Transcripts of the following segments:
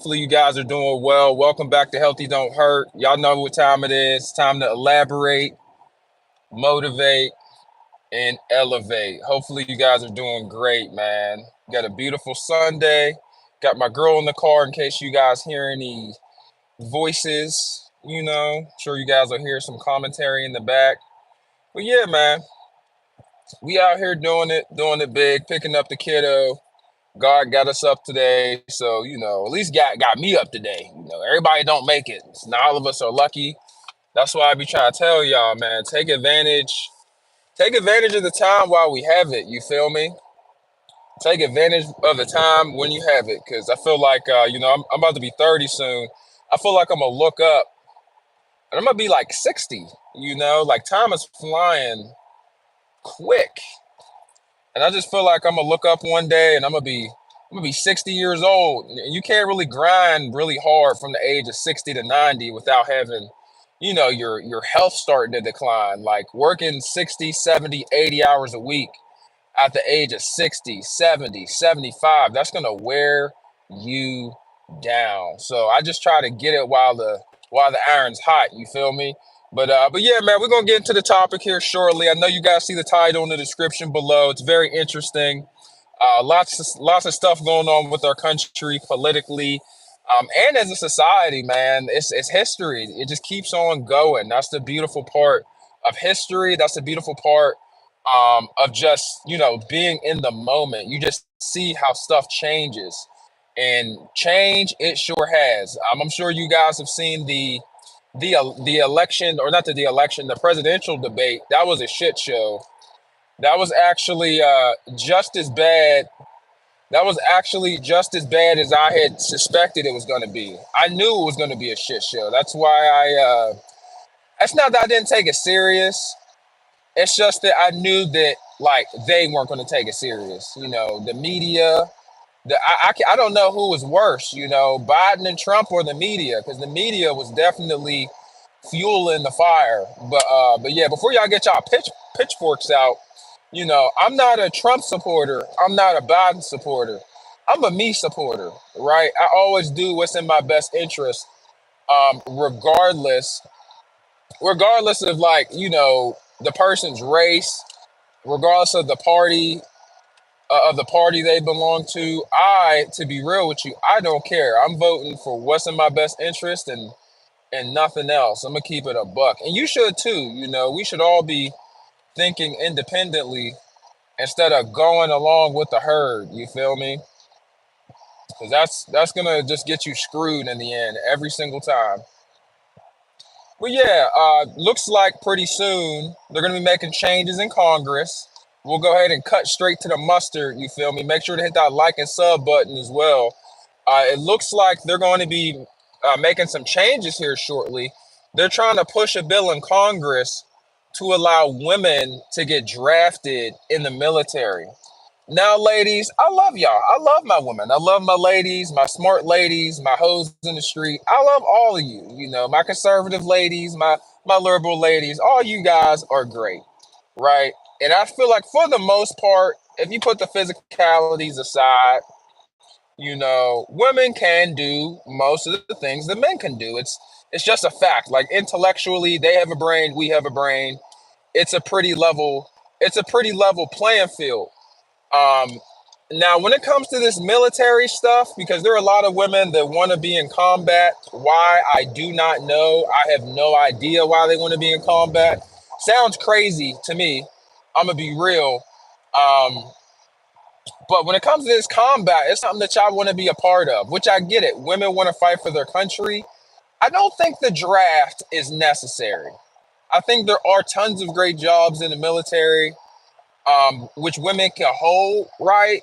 Hopefully, you guys are doing well. Welcome back to Healthy Don't Hurt. Y'all know what time it is. Time to elaborate, motivate, and elevate. Hopefully, you guys are doing great, man. Got a beautiful Sunday. Got my girl in the car in case you guys hear any voices. Sure you guys will hear some commentary in the back. But yeah, man, we out here doing it big, picking up the kiddo. God got us up today, so at least got me up today. Everybody don't make it. Not all of us are lucky. That's why I be trying to tell y'all, man, take advantage of the time while we have it. You feel me? Take advantage of the time when you have it, because I feel like I'm about to be 30 soon. I feel like I'm gonna look up and I'm gonna be like 60. Like time is flying quick. And I just feel like I'm gonna look up one day and I'm gonna be 60 years old. And you can't really grind really hard from the age of 60 to 90 without having, your health starting to decline. Like working 60, 70, 80 hours a week at the age of 60, 70, 75, that's gonna wear you down. So I just try to get it while the iron's hot, you feel me? But yeah, man, we're gonna get into the topic here shortly. I know you guys see the title in the description below. It's very interesting. Lots of stuff going on with our country politically, and as a society, man. It's history. It just keeps on going. That's the beautiful part of history. That's the beautiful part of just being in the moment. You just see how stuff changes, and change it sure has. I'm sure you guys have seen the election, or not the election, the presidential debate. That was a shit show. That was actually just as bad. That was actually just as bad as I had suspected it was going to be. I knew it was going to be a shit show. That's why It's not that I didn't take it serious. It's just that I knew that like they weren't going to take it serious. The media. I don't know who was worse. Biden and Trump or the media, because the media was definitely fueling the fire. But yeah, before y'all get y'all pitchforks out, I'm not a Trump supporter. I'm not a Biden supporter. I'm a me supporter, right? I always do what's in my best interest, regardless of like, the person's race, regardless of the party they belong to. To be real with you, I don't care. I'm voting for what's in my best interest and nothing else. I'm gonna keep it a buck, and you should too. We should all be thinking independently instead of going along with the herd. You feel me? Because that's gonna just get you screwed in the end every single time. But yeah, looks like pretty soon they're gonna be making changes in Congress. We'll go ahead and cut straight to the mustard. You feel me? Make sure to hit that like and sub button as well. It looks like they're going to be making some changes here shortly. They're trying to push a bill in Congress to allow women to get drafted in the military. Now, ladies, I love y'all. I love my women. I love my ladies, my smart ladies, my hoes in the street. I love all of you. My conservative ladies, my liberal ladies. All you guys are great, right? And I feel like for the most part, if you put the physicalities aside, women can do most of the things that men can do. It's just a fact. Like intellectually, they have a brain, we have a brain. It's a pretty level. It's a pretty level playing field. Um, Now, when it comes to this military stuff, because there are a lot of women that want to be in combat. Why? I do not know. I have no idea why they want to be in combat. Sounds crazy to me. I'm gonna be real. Um, but when it comes to this combat, it's something that y'all want to be a part of, which I get it. Women want to fight for their country. I don't think the draft is necessary. I think there are tons of great jobs in the military, which women can hold, right?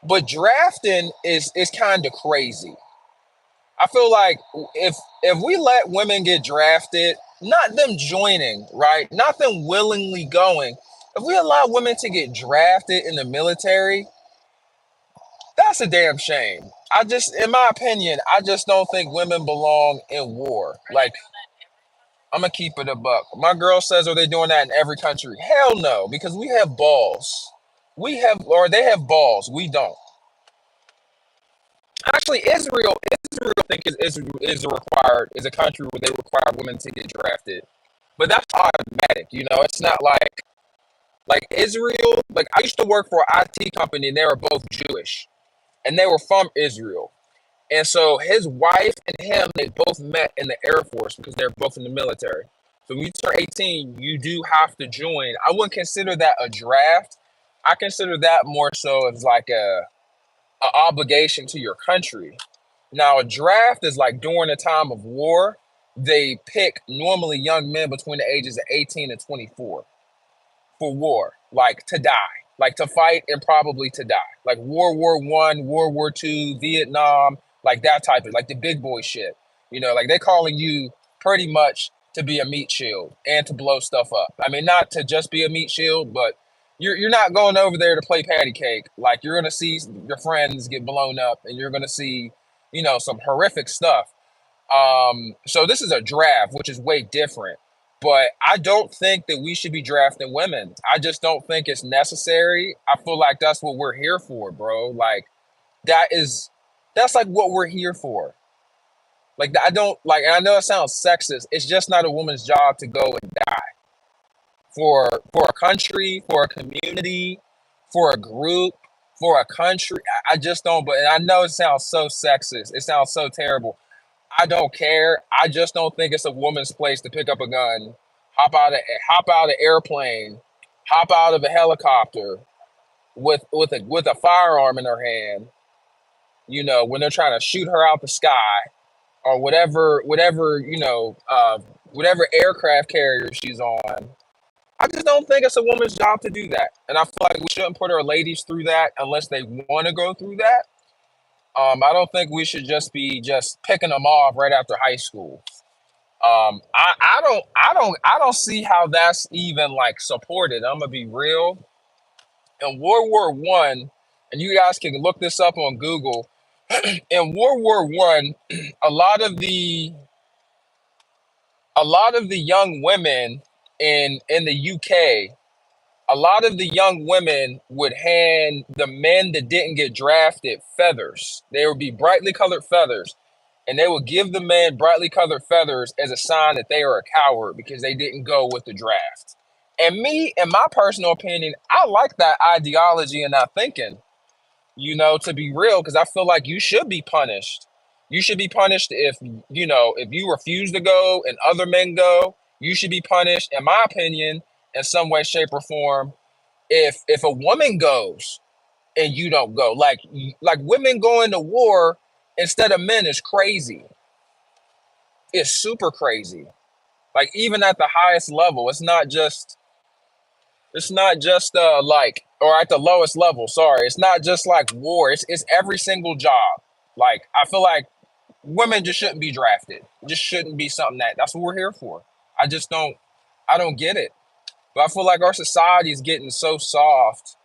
But drafting is kind of crazy. I feel like if we let women get drafted, not them joining, right? Not them willingly going. If we allow women to get drafted in the military, that's a damn shame. In my opinion, I just don't think women belong in war. Like, I'm gonna keep it a buck. My girl says, are they doing that in every country? Hell no, because we have balls. Or they have balls. We don't. Actually, Israel think is required is a country where they require women to get drafted, but that's automatic. It's not like Israel. Like I used to work for an IT company, and they were both Jewish, and they were from Israel. And so his wife and him, they both met in the Air Force because they're both in the military. So when you turn 18, you do have to join. I wouldn't consider that a draft. I consider that more so as like a obligation to your country. Now, a draft is like during a time of war, they pick normally young men between the ages of 18 and 24 for war, like to die, like to fight and probably to die, like World War I, World War II, Vietnam, like that type of like the big boy shit. Like they calling you pretty much to be a meat shield and to blow stuff up. I mean, not to just be a meat shield, but you're not going over there to play patty cake. Like you're gonna see your friends get blown up, and you're gonna see, some horrific stuff. So this is a draft, which is way different. But I don't think that we should be drafting women. I just don't think it's necessary. I feel like that's what we're here for, bro. Like that's like what we're here for. Like I don't like, and I know it sounds sexist. It's just not a woman's job to go and die for a country, for a community, for a group, for a country. I just don't. But and I know it sounds so sexist. It sounds so terrible. I don't care. I just don't think it's a woman's place to pick up a gun, hop out of an airplane, hop out of a helicopter with a firearm in her hand. When they're trying to shoot her out the sky or whatever aircraft carrier she's on. I just don't think it's a woman's job to do that, and I feel like we shouldn't put our ladies through that unless they want to go through that. I don't think we should just be picking them off right after high school. I don't see how that's even like supported. I'm gonna be real. In World War I, and you guys can look this up on Google. In World War I, a lot of the young women in the UK, a lot of the young women would hand the men that didn't get drafted feathers. They would be brightly colored feathers, and they would give the men brightly colored feathers as a sign that they are a coward because they didn't go with the draft. And me, in my personal opinion, I like that ideology and that thinking, to be real, because I feel like you should be punished. You should be punished if you refuse to go and other men go. You should be punished, in my opinion, in some way, shape, or form. If a woman goes and you don't go, like women going to war instead of men is crazy. It's super crazy. Like even at the highest level, it's not just like, or at the lowest level, sorry, it's not just like war. It's every single job. Like I feel like women just shouldn't be drafted. Just shouldn't be something that's what we're here for. I don't get it. But I feel like our society is getting so soft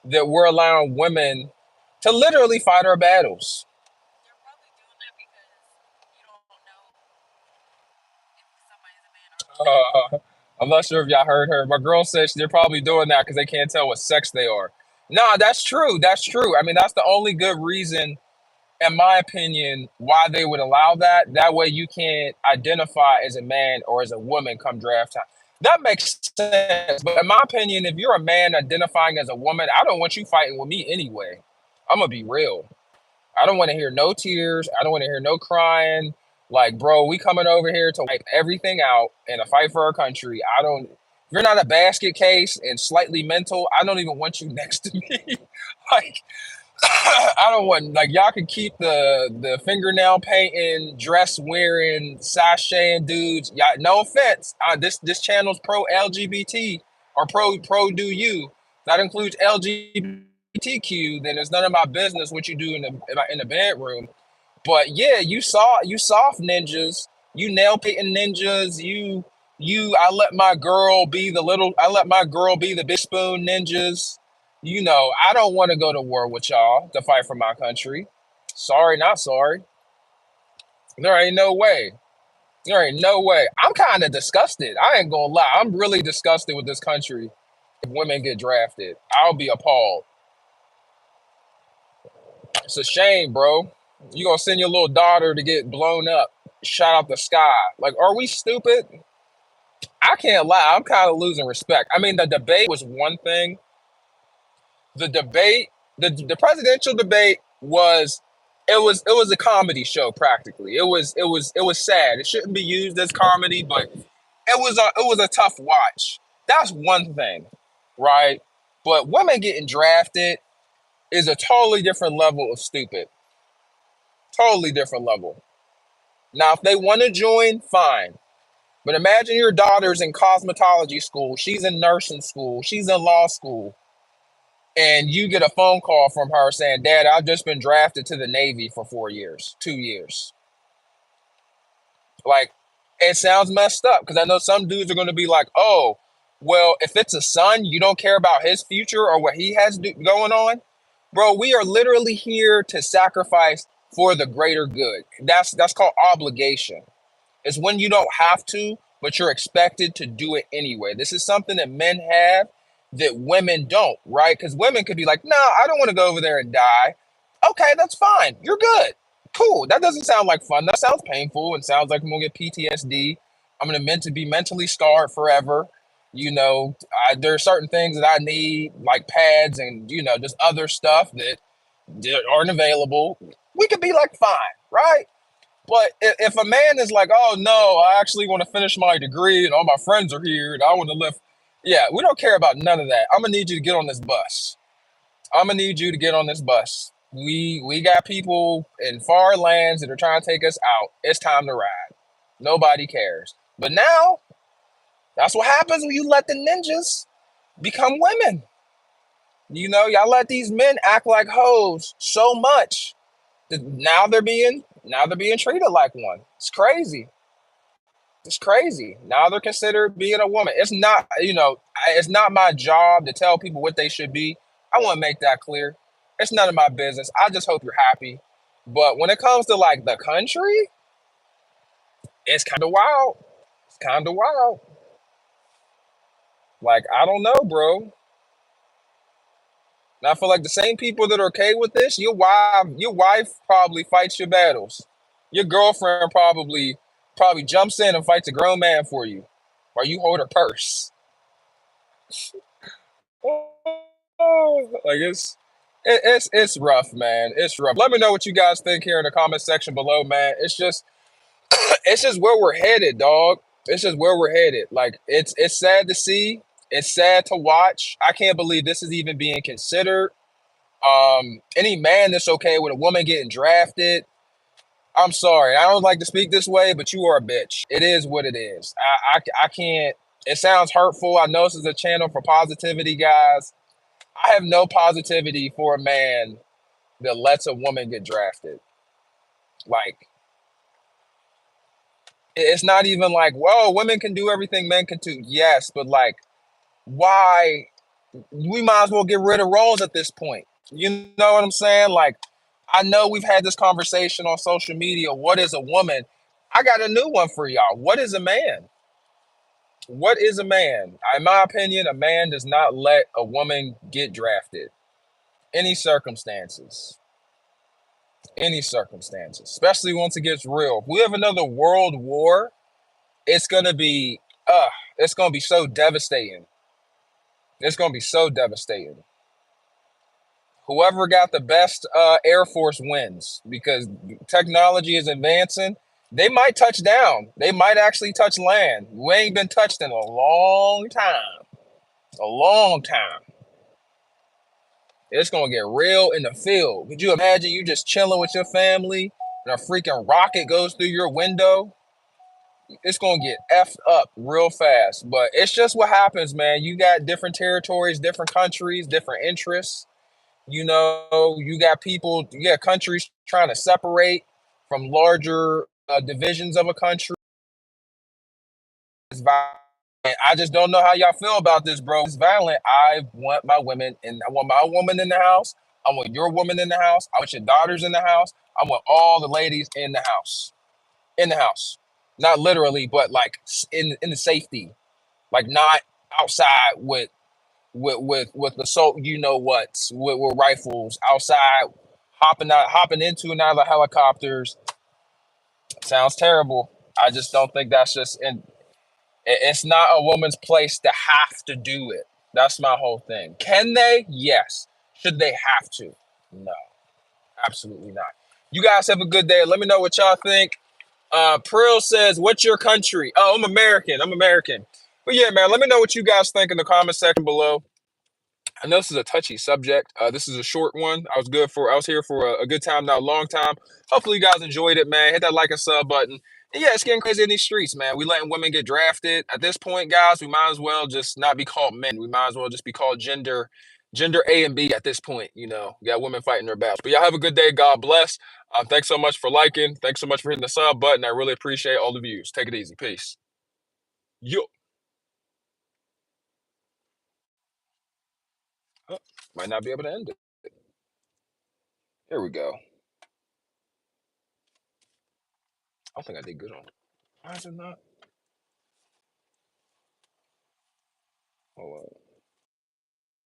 that we're allowing women to literally fight our battles. They're probably doing that because you don't know if somebody's a man or a woman. Uh, I'm not sure if y'all heard her. My girl says they're probably doing that because they can't tell what sex they are. No, that's true. That's true. I mean, that's the only good reason, in my opinion, why they would allow that. That way you can't identify as a man or as a woman come draft time. That makes sense. But in my opinion, if you're a man identifying as a woman, I don't want you fighting with me anyway. I'm going to be real. I don't want to hear no tears. I don't want to hear no crying. Like, bro, we coming over here to wipe everything out and a fight for our country. I don't. If you're not a basket case and slightly mental, I don't even want you next to me. Like, I don't want, like, y'all can keep the fingernail painting, dress wearing, sashaying dudes. Y'all, no offense. This channel's pro LGBT or pro do you. That includes LGBTQ. Then it's none of my business what you do in the bedroom. But yeah, you soft ninjas, you nail painting ninjas, I let my girl be the big spoon ninjas. I don't want to go to war with y'all to fight for my country. Sorry, not sorry. There ain't no way. There ain't no way. I'm kind of disgusted. I ain't gonna lie. I'm really disgusted with this country. If women get drafted, I'll be appalled. It's a shame, bro. You gonna send your little daughter to get blown up, shot out the sky? Like, are we stupid? I can't lie. I'm kind of losing respect. I mean, the debate was one thing. The debate, the presidential debate was, it was a comedy show practically. It was sad. It shouldn't be used as comedy, but it was a tough watch. That's one thing, right? But women getting drafted is a totally different level of stupid. Totally different level. Now, if they want to join, fine. But imagine your daughter's in cosmetology school, she's in nursing school, she's in law school, and you get a phone call from her saying, Dad, I've just been drafted to the Navy for 4 years, 2 years. Like, it sounds messed up because I know some dudes are going to be like, oh, well, if it's a son, you don't care about his future or what he has going on. Bro, we are literally here to sacrifice for the greater good. That's called obligation. It's when you don't have to, but you're expected to do it anyway. This is something that men have that women don't, right? Because women could be like, no, I don't want to go over there and die. Okay, that's fine. You're good. Cool. That doesn't sound like fun. That sounds painful. It sounds like I'm going to get PTSD. I'm going to be mentally scarred forever. There are certain things that I need, like pads and, just other stuff that aren't available. We could be like, fine, right? But if a man is like, oh no, I actually want to finish my degree and all my friends are here and I want to live, yeah, we don't care about none of that. I'm gonna need you to get on this bus. I'm gonna need you to get on this bus. We got people in far lands that are trying to take us out. It's time to ride. Nobody cares. But now, that's what happens when you let the ninjas become women. Y'all let these men act like hoes so much that now they're being treated like one. It's crazy. It's crazy. Now they're considered being a woman. It's not my job to tell people what they should be. I want to make that clear. It's none of my business. I just hope you're happy. But when it comes to like the country, it's kind of wild. It's kind of wild. Like, I don't know, bro. And I feel like the same people that are okay with this, your wife probably fights your battles. Your girlfriend probably jumps in and fights a grown man for you, while you hold her purse. Like it's rough, man. It's rough. Let me know what you guys think here in the comment section below, man. It's just where we're headed, dog. It's just where we're headed. Like, it's sad to see. It's sad to watch. I can't believe this is even being considered. Any man that's okay with a woman getting drafted, I'm sorry. I don't like to speak this way, but you are a bitch. It is what it is. I can't. It sounds hurtful. I know this is a channel for positivity, guys. I have no positivity for a man that lets a woman get drafted. Like, it's not even like, whoa, women can do everything men can do. Yes, but like, why? We might as well get rid of roles at this point. You know what I'm saying? Like, I know we've had this conversation on social media. What is a woman? I got a new one for y'all. What is a man? What is a man? In my opinion, a man does not let a woman get drafted. Any circumstances. Any circumstances, especially once it gets real. If we have another world war, it's gonna be it's gonna be so devastating. It's gonna be so devastating. Whoever got the best Air Force wins, because technology is advancing. They might touch down. They might actually touch land. We ain't been touched in a long time. A long time. It's gonna get real in the field. Could you imagine you just chilling with your family and a freaking rocket goes through your window? It's gonna get effed up real fast. But it's just what happens, man. You got different territories, different countries, different interests. You got countries trying to separate from larger divisions of a country. It's violent. I just don't know how y'all feel about this, bro. It's violent. I want my women, and I want my woman in the house. I want your woman in the house. I want your daughters in the house. I want all the ladies in the house. In the house. Not literally, but like in the safety. Like, not outside with assault, with rifles outside hopping into and out of the helicopters. Sounds terrible. I just don't think that's just and it's not a woman's place to have to do it. That's my whole thing. Can they? Yes. Should they have to? No, absolutely not. You guys have a good day. Let me know what y'all think. Prill says, "What's your country?" Oh, I'm American. I'm American. But yeah, man, let me know what you guys think in the comment section below. I know this is a touchy subject. This is a short one. I was here for a good time, not a long time. Hopefully you guys enjoyed it, man. Hit that like and sub button. And yeah, it's getting crazy in these streets, man. We letting women get drafted. At this point, guys, we might as well just not be called men. We might as well just be called gender A and B at this point. We got women fighting their battles. But y'all have a good day. God bless. Thanks so much for liking. Thanks so much for hitting the sub button. I really appreciate all the views. Take it easy. Peace. Yo. Oh, might not be able to end it. Here we go. I think I did good on it. Why is it not? Oh,